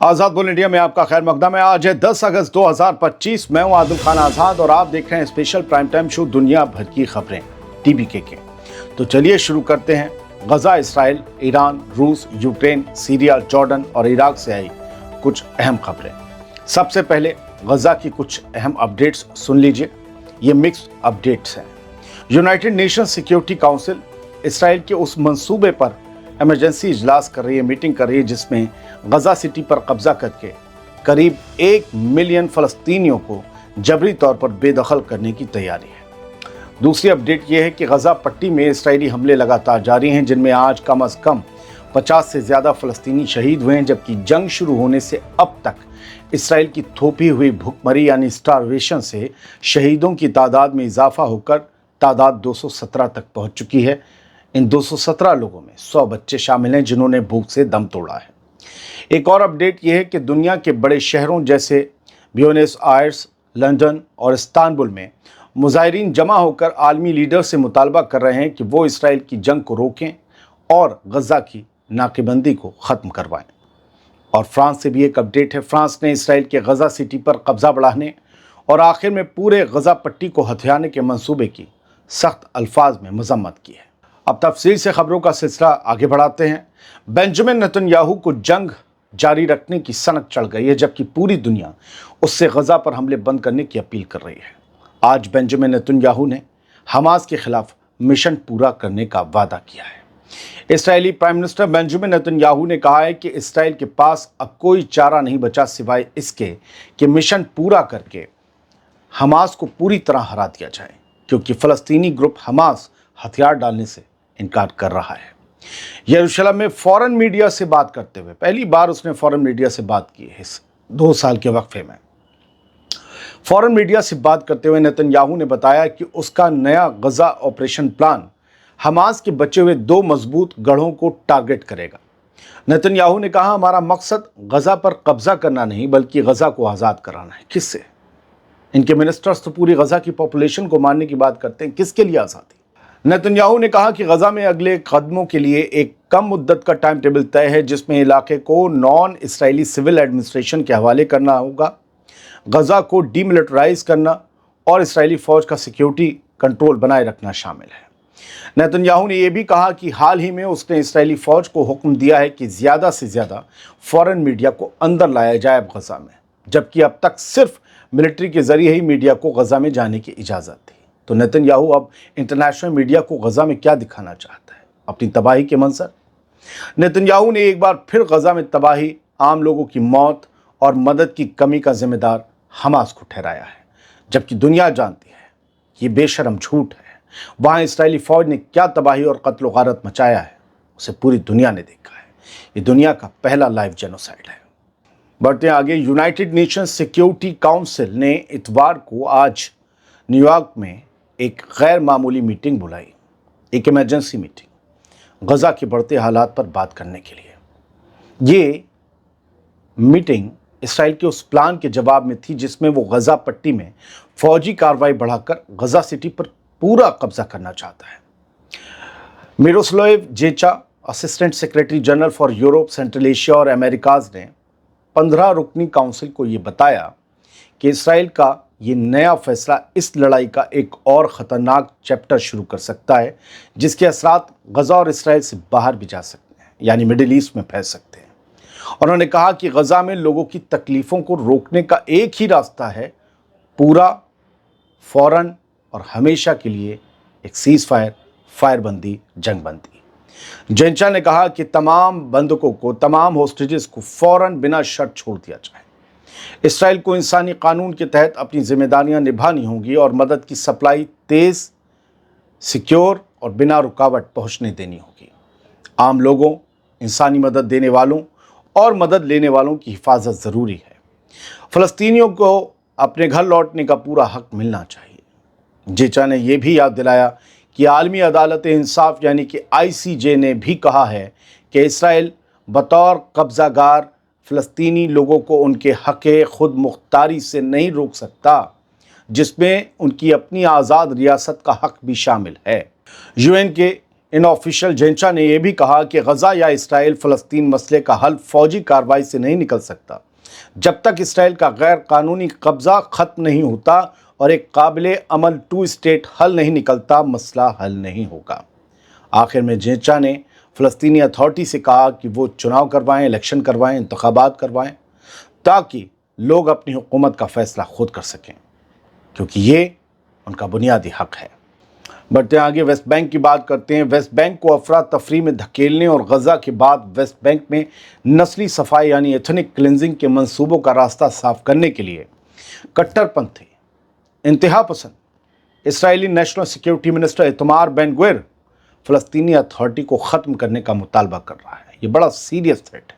आज़ाद बोल इंडिया में आपका खैर मकदम है। आज है 10 अगस्त 2025। मैं हूं आदिल खान आज़ाद और आप देख रहे हैं स्पेशल प्राइम टाइम शो दुनिया भर की खबरें टीबीके के। तो चलिए शुरू करते हैं। गजा, इसराइल, ईरान, रूस, यूक्रेन, सीरिया, जॉर्डन और इराक से आई कुछ अहम खबरें। सबसे पहले गजा की कुछ अहम अपडेट्स सुन लीजिए। ये मिक्स्ड अपडेट्स हैं। United nation security council Israel के उस मंसूबे पर इमरजेंसी इजलास कर रही है, मीटिंग कर रही है, जिसमें गजा सिटी पर कब्जा करके करीब 1 मिलियन फ़लस्तीनियों को जबरी तौर पर बेदखल करने की तैयारी है। दूसरी अपडेट यह है कि गजा पट्टी में इसराइली हमले लगातार जारी हैं, जिनमें आज कम से कम 50 से ज़्यादा फ़लस्तीनी शहीद हुए हैं, जबकि जंग शुरू होने से अब तक इसराइल की थोपी हुई भुखमरी यानी स्टारवेशन से शहीदों की तादाद में इजाफा होकर तादाद 217 तक पहुंच चुकी है। इन 217 लोगों में 100 बच्चे शामिल हैं जिन्होंने भूख से दम तोड़ा है। एक और अपडेट यह है कि दुनिया के बड़े शहरों जैसे ब्यूनस आयर्स, लंदन और इस्तांबुल में मुजाहिरीन जमा होकर आलमी लीडर से मुतालबा कर रहे हैं कि वो इसराइल की जंग को रोकें और गजा की नाकेबंदी को ख़त्म करवाएं। और फ्रांस से भी एक अपडेट है। फ्रांस ने इसराइल के गजा सिटी पर कब्जा बढ़ाने और आखिर में पूरे गजा पट्टी को हथियाने के मंसूबे की सख्त अल्फाज में मजम्मत की है। अब तफसील से खबरों का सिलसिला आगे बढ़ाते हैं। बेंजामिन नेतन्याहू को जंग जारी रखने की सनक चढ़ गई है, जबकि पूरी दुनिया उससे गजा पर हमले बंद करने की अपील कर रही है। आज बेंजामिन नेतन्याहू ने हमास के खिलाफ मिशन पूरा करने का वादा किया है। इस्राएली प्राइम मिनिस्टर बेंजामिन नेतन्याहू ने कहा है कि इसराइल के पास अब कोई चारा नहीं बचा सिवाय इसके कि मिशन पूरा करके हमास को पूरी तरह हरा दिया जाए, क्योंकि फ़लस्तीनी ग्रुप हमास हथियार डालने से इनकार कर रहा है। यरूशलेम में फॉरेन मीडिया से बात करते हुए पहली बार उसने फॉरेन मीडिया से बात की है इस 2 साल के वक्फे में। फॉरेन मीडिया से बात करते हुए नेतन्याहू ने बताया कि उसका नया गजा ऑपरेशन प्लान हमास के बचे हुए 2 मजबूत गढ़ों को टारगेट करेगा। नेतन्याहू ने कहा, हमारा मकसद गजा पर कब्जा करना नहीं बल्कि गजा को आज़ाद कराना है। किससे? इनके मिनिस्टर्स तो पूरी गजा की पॉपुलेशन को मारने की बात करते हैं। किसके लिए आज़ादी? नेतन्याहू ने कहा कि गजा में अगले कदमों के लिए एक कम मुद्दत का टाइम टेबल तय है, जिसमें इलाके को नॉन इसराइली सिविल एडमिनिस्ट्रेशन के हवाले करना होगा, गजा को डीमिलिटराइज करना और इसराइली फ़ौज का सिक्योरिटी कंट्रोल बनाए रखना शामिल है। नेतन्याहू ने यह भी कहा कि हाल ही में उसने इसराइली फ़ौज को हुक्म दिया है कि ज़्यादा से ज़्यादा फॉरेन मीडिया को अंदर लाया जाए गजा में, जबकि अब तक सिर्फ मिलिट्री के ज़रिए ही मीडिया को गजा में जाने की इजाज़त थी। तो नेतन्याहू अब इंटरनेशनल मीडिया को गजा में क्या दिखाना चाहता है? अपनी तबाही के मंजर। नेतन्याहू ने एक बार फिर गजा में तबाही, आम लोगों की मौत और मदद की कमी का जिम्मेदार हमास को ठहराया है, जबकि दुनिया जानती है ये बेशरम झूठ है। वहाँ इसराइली फ़ौज ने क्या तबाही और कत्ल व गारत मचाया है, उसे पूरी दुनिया ने देखा है। ये दुनिया का पहला लाइव जेनोसाइड है। बढ़ते हैं आगे। यूनाइटेड नेशन सिक्योरिटी काउंसिल ने इतवार को आज न्यूयॉर्क में एक गैर मामूली मीटिंग बुलाई, एक इमरजेंसी मीटिंग गजा के बढ़ते हालात पर बात करने के लिए। ये मीटिंग इसराइल के उस प्लान के जवाब में थी जिसमें वो गजा पट्टी में फौजी कार्रवाई बढ़ाकर गजा सिटी पर पूरा कब्जा करना चाहता है। मिरोस्लाव जेचा, assistant secretary general for Europe, central Asia और अमेरिकाज ने 15 रुकनी काउंसिल को ये बताया कि इसराइल का ये नया फैसला इस लड़ाई का एक और ख़तरनाक चैप्टर शुरू कर सकता है, जिसके असरात गजा और इसराइल से बाहर भी जा सकते हैं, यानी मिडिल ईस्ट में फैल सकते हैं। उन्होंने कहा कि गजा में लोगों की तकलीफ़ों को रोकने का एक ही रास्ता है, पूरा, फ़ौरन और हमेशा के लिए एक सीज़ फायर, फायरबंदी, जंगबंदी। जेंचा ने कहा कि तमाम बंधकों को, तमाम होस्टेजेस को फ़ौरन बिना शर्त छोड़ दिया जाए। इसराइल को इंसानी कानून के तहत अपनी जिम्मेदारियां निभानी होंगी और मदद की सप्लाई तेज़, सिक्योर और बिना रुकावट पहुंचने देनी होगी। आम लोगों, इंसानी मदद देने वालों और मदद लेने वालों की हिफाजत ज़रूरी है। फ़लस्तीनियों को अपने घर लौटने का पूरा हक मिलना चाहिए। जेचा ने यह भी याद दिलाया कि आलमी अदालत इंसाफ यानी कि ICJ ने भी कहा है कि इसराइल बतौर कब्ज़ागार फ़लस्तीनी लोगों को उनके हक़ खुद मुख्तारी से नहीं रोक सकता, जिसमें उनकी अपनी आज़ाद रियासत का हक़ भी शामिल है। UN के इन ऑफिशियल जेंचा ने यह भी कहा कि गजा या इसराइल फ़लस्तीन मसले का हल फौजी कार्रवाई से नहीं निकल सकता जब तक इसराइल का गैर कानूनी कब्जा खत्म नहीं होता और एक काबिले अमल 2 स्टेट हल नहीं निकलता, मसला हल नहीं होगा। आखिर में जेंचा ने फ़लस्तीनी अथॉरिटी से कहा कि वो चुनाव करवाएं, इलेक्शन करवाएं, इंतखाबात करवाएं, ताकि लोग अपनी हुकूमत का फ़ैसला खुद कर सकें, क्योंकि ये उनका बुनियादी हक है। बढ़ते आगे वेस्ट बैंक की बात करते हैं। वेस्ट बैंक को अफरा तफरी में धकेलने और गजा के बाद वेस्ट बैंक में नस्ली सफाई यानी एथनिक क्लिनजिंग के मंसूबों का रास्ता साफ करने के लिए कट्टरपंथी, इंतहा पसंद Israeli national security minister Itamar Ben Gvir फ़लस्तीनी अथॉरिटी को ख़त्म करने का मुतालबा कर रहा है। ये बड़ा सीरियस थ्रेट है।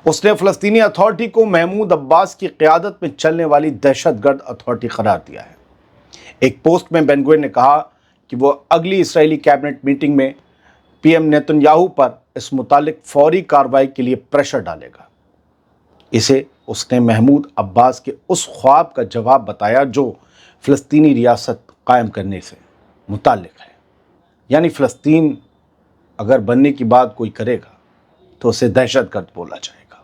उसने फ़लस्तीनी अथॉरिटी को महमूद अब्बास की क़यादत में चलने वाली दहशतगर्द अथॉरिटी करार दिया है। एक पोस्ट में बेन ग्विर ने कहा कि वो अगली इस्राएली कैबिनेट मीटिंग में पीएम नेतन्याहू पर इस मुतालिक फौरी कार्रवाई के लिए प्रेशर डालेगा। इसे उसने महमूद अब्बास के उस ख्वाब का जवाब बताया जो फ़लस्तीनी रियासत कायम करने से मुताल्लिक है, यानी फ़लस्तीन अगर बनने की बात कोई करेगा तो उसे दहशतगर्द बोला जाएगा।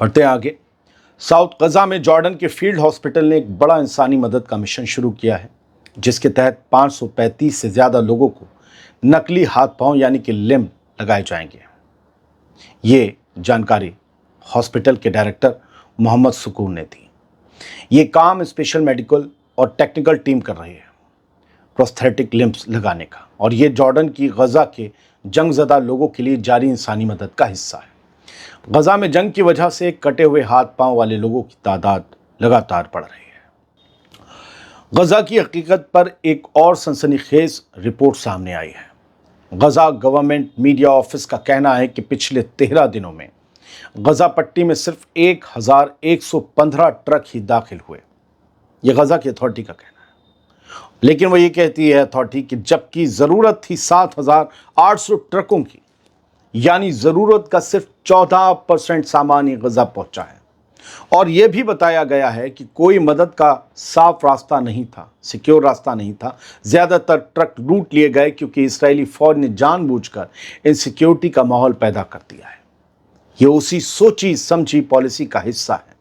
बढ़ते आगे, साउथ गजा में जॉर्डन के फील्ड हॉस्पिटल ने एक बड़ा इंसानी मदद का मिशन शुरू किया है, जिसके तहत 535 से ज़्यादा लोगों को नकली हाथ पांव यानी कि लिम्ब लगाए जाएंगे। ये जानकारी हॉस्पिटल के डायरेक्टर मोहम्मद सुकून ने दी। ये काम स्पेशल मेडिकल और टेक्निकल टीम कर रही है प्रोस्थेटिक लिम्ब्स लगाने का, और ये जॉर्डन की गजा के जंगज़दा लोगों के लिए जारी इंसानी मदद का हिस्सा है। गजा में जंग की वजह से कटे हुए हाथ पांव वाले लोगों की तादाद लगातार बढ़ रही है। गजा की हकीकत पर एक और सनसनीखेज रिपोर्ट सामने आई है। गजा गवर्नमेंट मीडिया ऑफिस का कहना है कि पिछले 13 दिनों में गजा पट्टी में सिर्फ 1115 ट्रक ही दाखिल हुए। ये गजा की अथॉरिटी का कहना है, लेकिन वो ये कहती है अथॉरिटी कि जबकि ज़रूरत थी 7800 ट्रकों की, यानी ज़रूरत का सिर्फ 14% सामान ही गजा पहुंचा है। और यह भी बताया गया है कि कोई मदद का साफ रास्ता नहीं था, सिक्योर रास्ता नहीं था। ज़्यादातर ट्रक लूट लिए गए क्योंकि इस्राएली फ़ौज ने जानबूझकर इनसिक्योरिटी का माहौल पैदा कर दिया है। ये उसी सोची समझी पॉलिसी का हिस्सा है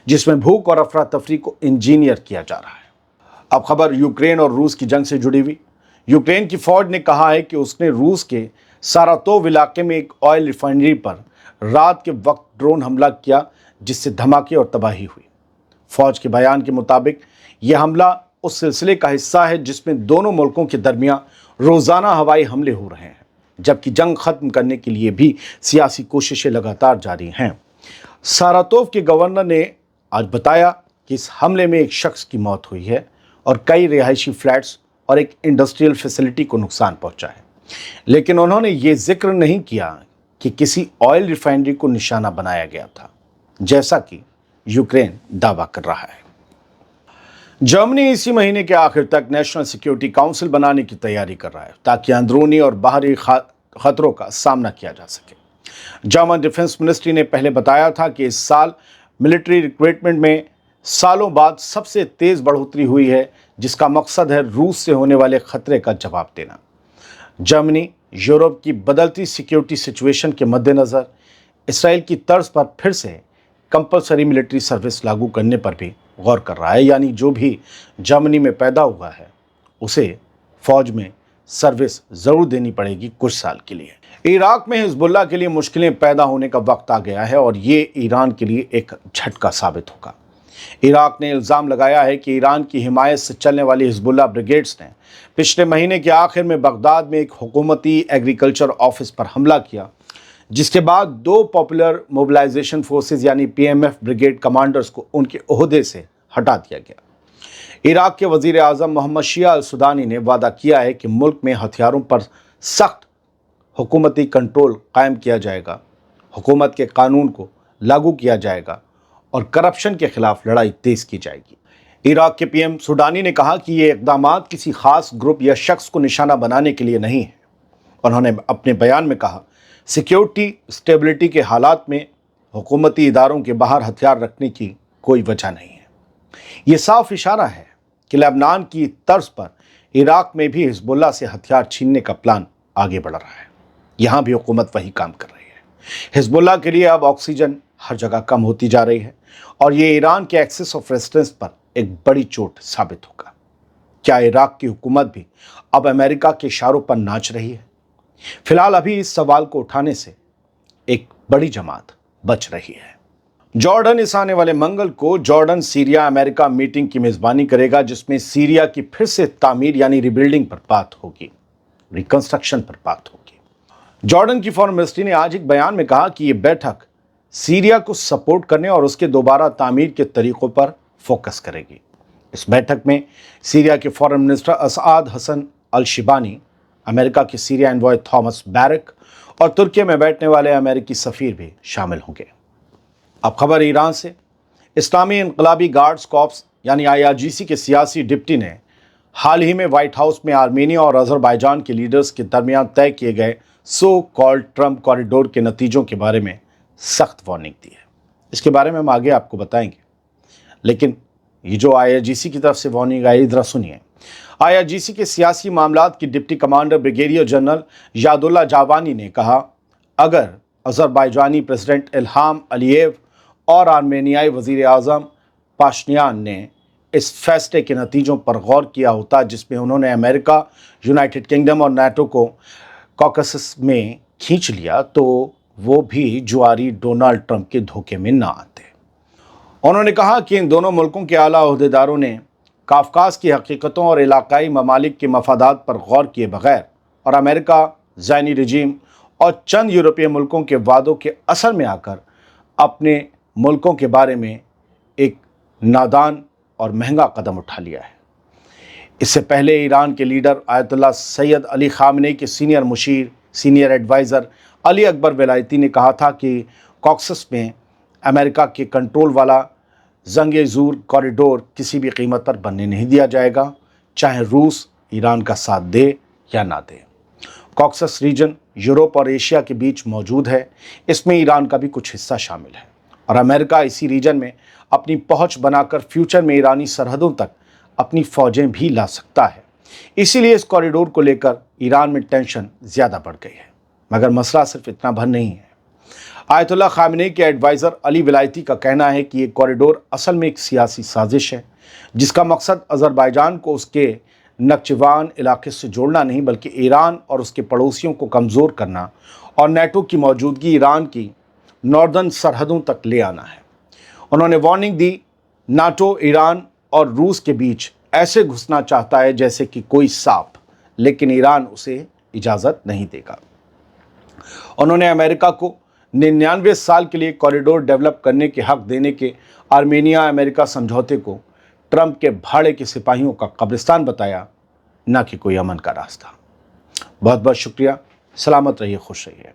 जिसमें भूख और अफरा तफरी को इंजीनियर किया जा रहा है। अब खबर यूक्रेन और रूस की जंग से जुड़ी हुई। यूक्रेन की फ़ौज ने कहा है कि उसने रूस के सारातोव इलाके में एक ऑयल रिफाइनरी पर रात के वक्त ड्रोन हमला किया, जिससे धमाके और तबाही हुई। फौज के बयान के मुताबिक यह हमला उस सिलसिले का हिस्सा है जिसमें दोनों मुल्कों के दरमियान रोज़ाना हवाई हमले हो रहे हैं, जबकि जंग ख़त्म करने के लिए भी सियासी कोशिशें लगातार जारी हैं। सारातोव के गवर्नर ने आज बताया कि इस हमले में एक शख्स की मौत हुई है और कई रिहायशी फ्लैट्स और एक इंडस्ट्रियल फैसिलिटी को नुकसान पहुंचा है, लेकिन उन्होंने ये जिक्र नहीं किया कि किसी ऑयल रिफाइनरी को निशाना बनाया गया था, जैसा कि यूक्रेन दावा कर रहा है। जर्मनी इसी महीने के आखिर तक नेशनल सिक्योरिटी काउंसिल बनाने की तैयारी कर रहा है ताकि अंदरूनी और बाहरी खतरों का सामना किया जा सके। जर्मन डिफेंस मिनिस्ट्री ने पहले बताया था कि इस साल मिलिट्री रिक्रूटमेंट में सालों बाद सबसे तेज़ बढ़ोतरी हुई है, जिसका मकसद है रूस से होने वाले खतरे का जवाब देना। जर्मनी यूरोप की बदलती सिक्योरिटी सिचुएशन के मद्देनज़र इसराइल की तर्ज पर फिर से कंपलसरी मिलिट्री सर्विस लागू करने पर भी गौर कर रहा है, यानी जो भी जर्मनी में पैदा हुआ है उसे फ़ौज में सर्विस ज़रूर देनी पड़ेगी कुछ साल के लिए। इराक में हिजबुल्लाह के लिए मुश्किलें पैदा होने का वक्त आ गया है और ये ईरान के लिए एक झटका साबित होगा। इराक ने इल्ज़ाम लगाया है कि ईरान की हिमायत से चलने वाली हिजबुल्लाह ब्रिगेड्स ने पिछले महीने के आखिर में बगदाद में एक हुकूमती एग्रीकल्चर ऑफिस पर हमला किया, जिसके बाद 2 पॉपुलर मोबिलाइजेशन फोर्सेस यानी PMF ब्रिगेड कमांडर्स को उनके ओहदे से हटा दिया गया। इराक के वज़ीर आज़म मोहम्मद शिया अल सुदानी ने वादा किया है कि मुल्क में हथियारों पर सख्त हुकूमती कंट्रोल कायम किया जाएगा, हुकूमत के कानून को लागू किया जाएगा और करप्शन के खिलाफ लड़ाई तेज़ की जाएगी। इराक के PM सुडानी ने कहा कि ये इक़दामात किसी ख़ास ग्रुप या शख्स को निशाना बनाने के लिए नहीं है। उन्होंने अपने बयान में कहा, सिक्योरिटी स्टेबिलिटी के हालात में हुकूमती इदारों के बाहर हथियार रखने की कोई वजह नहीं है। ये साफ इशारा है कि लेबनान की तर्ज पर इराक में भी हिजबुल्लाह से हथियार छीनने का प्लान आगे बढ़ रहा है। यहाँ भी हुकूमत वही काम कर रही है। हिजबुल्लाह के लिए अब ऑक्सीजन हर जगह कम होती जा रही है और ये ईरान के एक्सेस ऑफ रेजिस्टेंस पर एक बड़ी चोट साबित होगा। क्या इराक की हुकूमत भी अब अमेरिका के इशारों पर नाच रही है? फिलहाल अभी इस सवाल को उठाने से एक बड़ी जमात बच रही है। जॉर्डन इस आने वाले मंगल को जॉर्डन सीरिया अमेरिका मीटिंग की मेजबानी करेगा, जिसमें सीरिया की फिर से तामीर यानी रिबिल्डिंग पर बात होगी, रिकंस्ट्रक्शन पर बात होगी। जॉर्डन की फॉरेन मिनिस्ट्री ने आज एक बयान में कहा कि यह बैठक सीरिया को सपोर्ट करने और उसके दोबारा तामीर के तरीकों पर फोकस करेगी। इस बैठक में सीरिया के फॉरेन मिनिस्टर असाद हसन अल शिबानी, अमेरिका के सीरिया एनवॉय थॉमस बैरक और तुर्की में बैठने वाले अमेरिकी सफीर भी शामिल होंगे। अब खबर ईरान से। इस्लामी इनकलाबी गार्ड्स कॉर्प्स यानी IRGC के सियासी डिप्टी ने हाल ही में व्हाइट हाउस में आर्मेनिया और अजरबैजान के लीडर्स के दरमियान तय किए गए सो कॉल्ड ट्रम्प कॉरिडोर के नतीजों के बारे में सख्त वार्निंग दी है। इसके बारे में हम आगे आपको बताएंगे, लेकिन ये जो IRGC की तरफ से वार्निंग आई, इधर सुनिए। IRGC के सियासी मामलात की डिप्टी कमांडर ब्रिगेडियर जनरल यादुल्ला जावानी ने कहा, अगर अजरबैजानी प्रेसिडेंट इल्हाम अलीयेव और आर्मेनियाई वज़ीर आज़म पाशनियान ने इस फैसले के नतीजों पर गौर किया होता जिसमें उन्होंने अमेरिका, यूनाइटेड किंगडम और नाटो को कॉकसस में खींच लिया, तो वो भी जुआरी डोनाल्ड ट्रंप के धोखे में ना आते। उन्होंने कहा कि इन दोनों मुल्कों के आला ओहदेदारों ने काफकास की हकीकतों और इलाकाई ममालिक के मफादात पर गौर किए बगैर और अमेरिका, ज़ायनी रजीम और चंद यूरोपीय मुल्कों के वादों के असर में आकर अपने मुल्कों के बारे में एक नादान और महंगा कदम उठा लिया है। इससे पहले ईरान के leader Ayatollah Sayyed Ali Khamenei के सीनियर मुशीर, senior adviser Ali Akbar Velayati ने कहा था कि कॉकसस में अमेरिका के कंट्रोल वाला जंग-ए-ज़ूर कॉरिडोर किसी भी कीमत पर बनने नहीं दिया जाएगा, चाहे रूस ईरान का साथ दे या ना दे। कॉकसस रीजन यूरोप और एशिया के बीच मौजूद है। इसमें ईरान का भी कुछ हिस्सा शामिल है और अमेरिका इसी रीजन में अपनी पहुंच बनाकर फ्यूचर में ईरानी सरहदों तक अपनी फ़ौजें भी ला सकता है। इसीलिए इस कॉरिडोर को लेकर ईरान में टेंशन ज़्यादा बढ़ गई है। मगर मसला सिर्फ इतना भर नहीं है। आयतुल्लाह खामनेई के एडवाइज़र अली विलायती का कहना है कि ये कॉरिडोर असल में एक सियासी साजिश है, जिसका मकसद अजरबैजान को उसके नक्चवान इलाके से जोड़ना नहीं बल्कि ईरान और उसके पड़ोसियों को कमज़ोर करना और नाटो की मौजूदगी ईरान की नॉर्दर्न सरहदों तक ले आना है। उन्होंने वार्निंग दी, नाटो ईरान और रूस के बीच ऐसे घुसना चाहता है जैसे कि कोई सांप, लेकिन ईरान उसे इजाज़त नहीं देगा। उन्होंने अमेरिका को 99 साल के लिए कॉरिडोर डेवलप करने के हक देने के आर्मेनिया अमेरिका समझौते को ट्रंप के भाड़े के सिपाहियों का कब्रिस्तान बताया, न कि कोई अमन का रास्ता। बहुत बहुत शुक्रिया। सलामत रहिए, खुश रहिए।